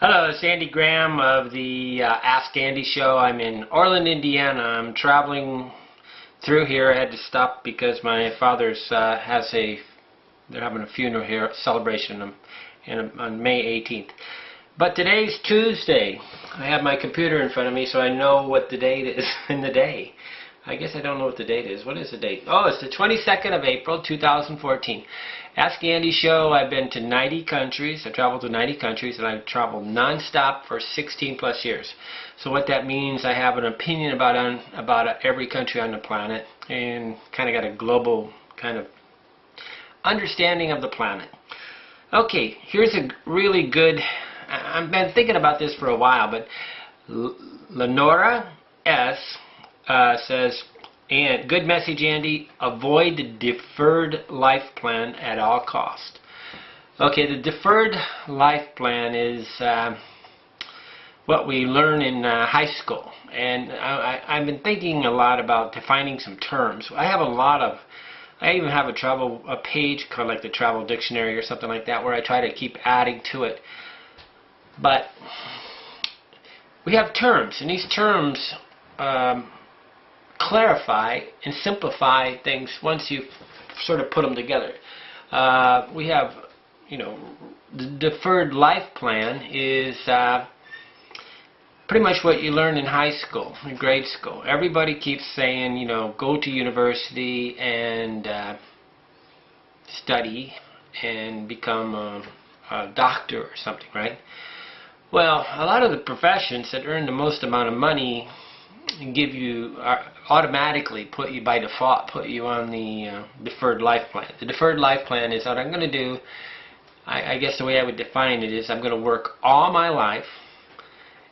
Hello, it's Andy Graham of the Ask Andy show. I'm in Orland, Indiana. I'm traveling through here. I had to stop because my father's they're having a funeral here, celebration on May 18th. But today's Tuesday. I have my computer in front of me so I know what the date is in the day. I guess I don't know what the date is. What is the date? Oh, it's the 22nd of April, 2014. Ask Andy show. I've been to 90 countries. I've traveled to 90 countries, and I've traveled non-stop for 16 plus years. So what that means, I have an opinion about every country on the planet, and kind of got a global kind of understanding of the planet. Okay, here's a really good. I've been thinking about this for a while, but Lenora S. says, and good message, Andy. Avoid the deferred life plan at all cost. Okay, the deferred life plan is what we learn in high school, and I've been thinking a lot about defining some terms. I even have a page called like the Travel Dictionary or something like that, where I try to keep adding to it. But we have terms, and these terms clarify and simplify things once you sort of put them together. We have, the deferred life plan is pretty much what you learn in high school, in grade school. Everybody keeps saying, go to university and study and become a doctor or something, right? Well, a lot of the professions that earn the most amount of money give you automatically by default put you on the deferred life plan. The deferred life plan is what I'm going to do. I guess the way I would define it is I'm going to work all my life,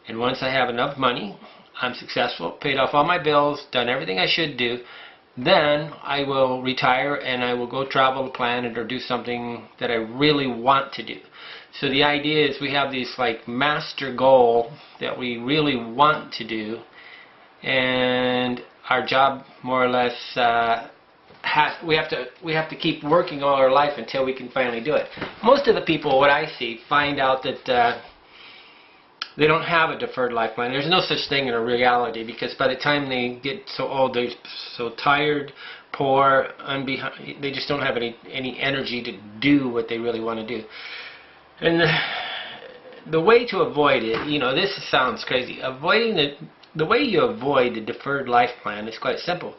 and once I have enough money, I'm successful, paid off all my bills, done everything I should do, then I will retire and I will go travel the planet or do something that I really want to do. So the idea is we have this like master goal that we really want to do, and our job more or less we have to keep working all our life until we can finally do it. Most of the people, what I see, find out that they don't have a deferred life plan. There's no such thing in a reality, because by the time they get so old, they're so tired, poor, they just don't have any energy to do what they really want to do. And the way to avoid it, this sounds crazy. The way you avoid the deferred life plan is quite simple.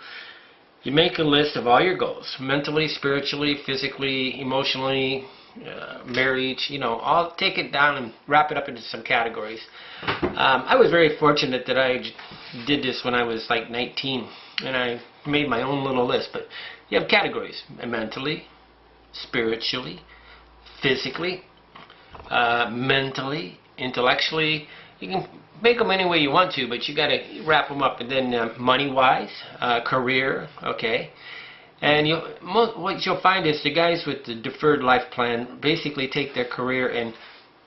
You make a list of all your goals, mentally, spiritually, physically, emotionally, marriage, I'll take it down and wrap it up into some categories. I was very fortunate that I did this when I was like 19, and I made my own little list. But you have categories: mentally, spiritually, physically, mentally, intellectually. You can make them any way you want to, but you got to wrap them up. And then money-wise, career, okay. And what you'll find is the guys with the deferred life plan basically take their career and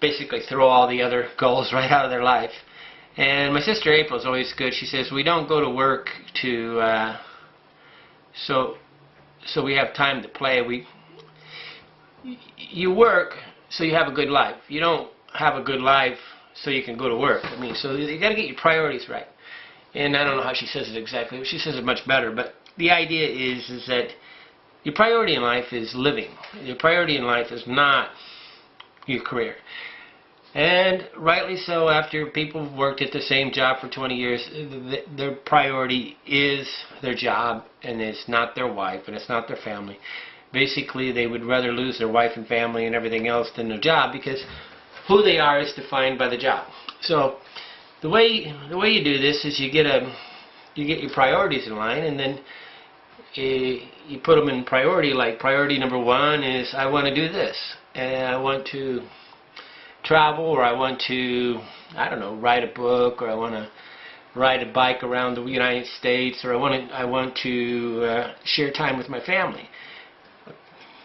basically throw all the other goals right out of their life. And my sister April is always good. She says, we don't go to work to so we have time to play. You work so you have a good life. You don't have a good life so you can go to work. So you got to get your priorities right. And I don't know how she says it exactly, but she says it much better. But the idea is that your priority in life is living. Your priority in life is not your career. And rightly so, after people have worked at the same job for 20 years, their priority is their job, and it's not their wife, and it's not their family. Basically, they would rather lose their wife and family and everything else than their job, because who they are is defined by the job. So the way you do this is you get your priorities in line, and then you put them in priority. Like priority number one is I want to do this, and I want to travel, or I want to, I don't know, write a book, or I want to ride a bike around the United States, or I want to share time with my family.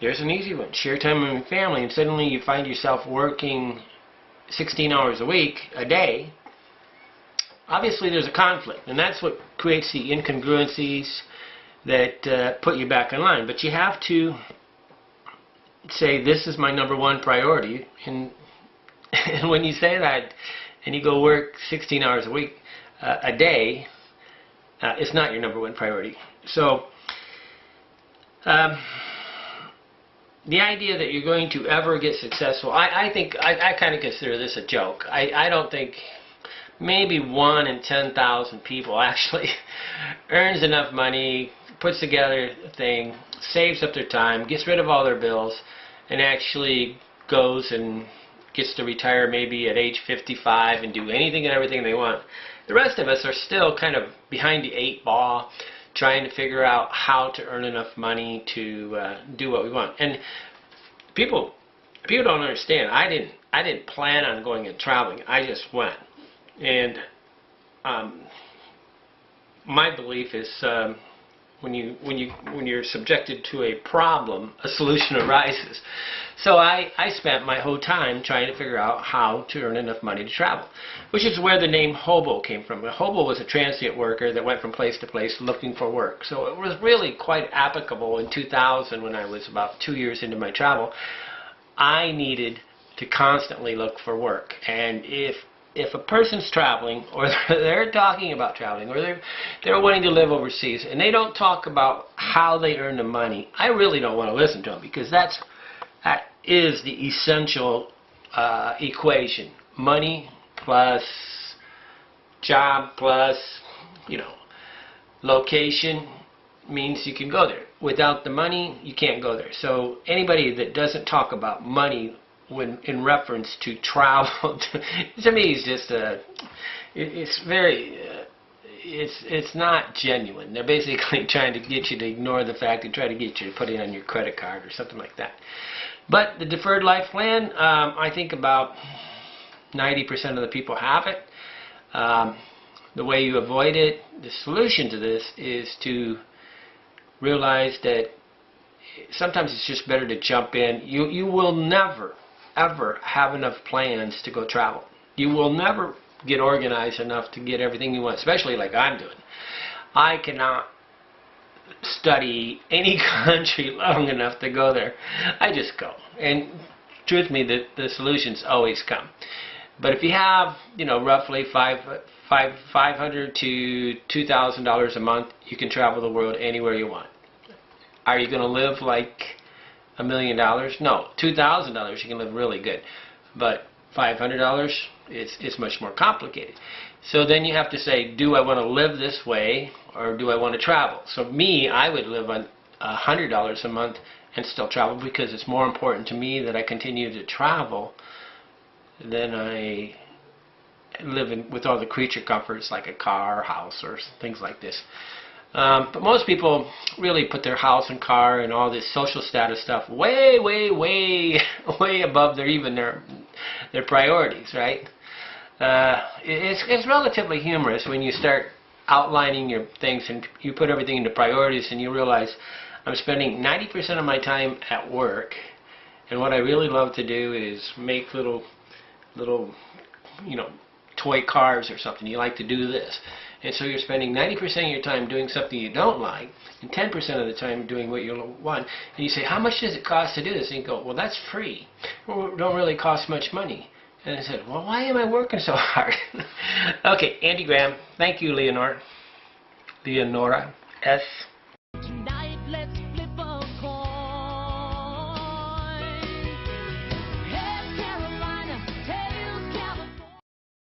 There's an easy one: share time with your family. And suddenly you find yourself working 16 hours a day. Obviously there's a conflict, and that's what creates the incongruencies that put you back in line. But you have to say, this is my number one priority, and And when you say that and you go work 16 hours a week, a day, it's not your number one priority. So the idea that you're going to ever get successful, I think, I kind of consider this a joke. I don't think maybe 1 in 10,000 people actually earns enough money, puts together a thing, saves up their time, gets rid of all their bills, and actually goes and gets to retire maybe at age 55 and do anything and everything they want. The rest of us are still kind of behind the 8 ball, trying to figure out how to earn enough money to do what we want. And people don't understand. I didn't plan on going and traveling. I just went. And my belief is when you're subjected to a problem, a solution arises. So I spent my whole time trying to figure out how to earn enough money to travel, which is where the name hobo came from. A hobo was a transient worker that went from place to place looking for work. So it was really quite applicable in 2000 when I was about 2 years into my travel. I needed to constantly look for work. And if a person's traveling, or they're talking about traveling, or they're wanting to live overseas, and they don't talk about how they earn the money, I really don't want to listen to them, because that is the essential equation. Money plus job plus, location means you can go there. Without the money, you can't go there. So anybody that doesn't talk about money when in reference to travel, to me, is just it's not genuine. They're basically trying to get you to ignore the fact and try to get you to put it on your credit card or something like that. But the deferred life plan, I think about 90% of the people have it. The way you avoid it, the solution to this is to realize that sometimes it's just better to jump in. You will never, ever have enough plans to go travel. You will never get organized enough to get everything you want, especially like I'm doing. I cannot study any country long enough to go there. I just go. And truth me, the solutions always come. But if you have, roughly $500 to $2,000 a month, you can travel the world anywhere you want. Are you going to live like $1 million? No. $2,000 you can live really good. But $500, it's much more complicated. So then you have to say, do I want to live this way, or do I want to travel? So me, I would live on $100 a month and still travel, because it's more important to me that I continue to travel than I live with all the creature comforts like a car, house, or things like this. But most people really put their house and car and all this social status stuff way, way, way, way above their priorities, right? It's relatively humorous when you start outlining your things and you put everything into priorities and you realize I'm spending 90% of my time at work, and what I really love to do is make little toy cars or something. You like to do this. And so you're spending 90% of your time doing something you don't like, and 10% of the time doing what you want. And you say, how much does it cost to do this? And you go, well, that's free. Well, it don't really cost much money. And I said, well, why am I working so hard? Okay, Andy Graham. Thank you, Lenora. Lenora. S.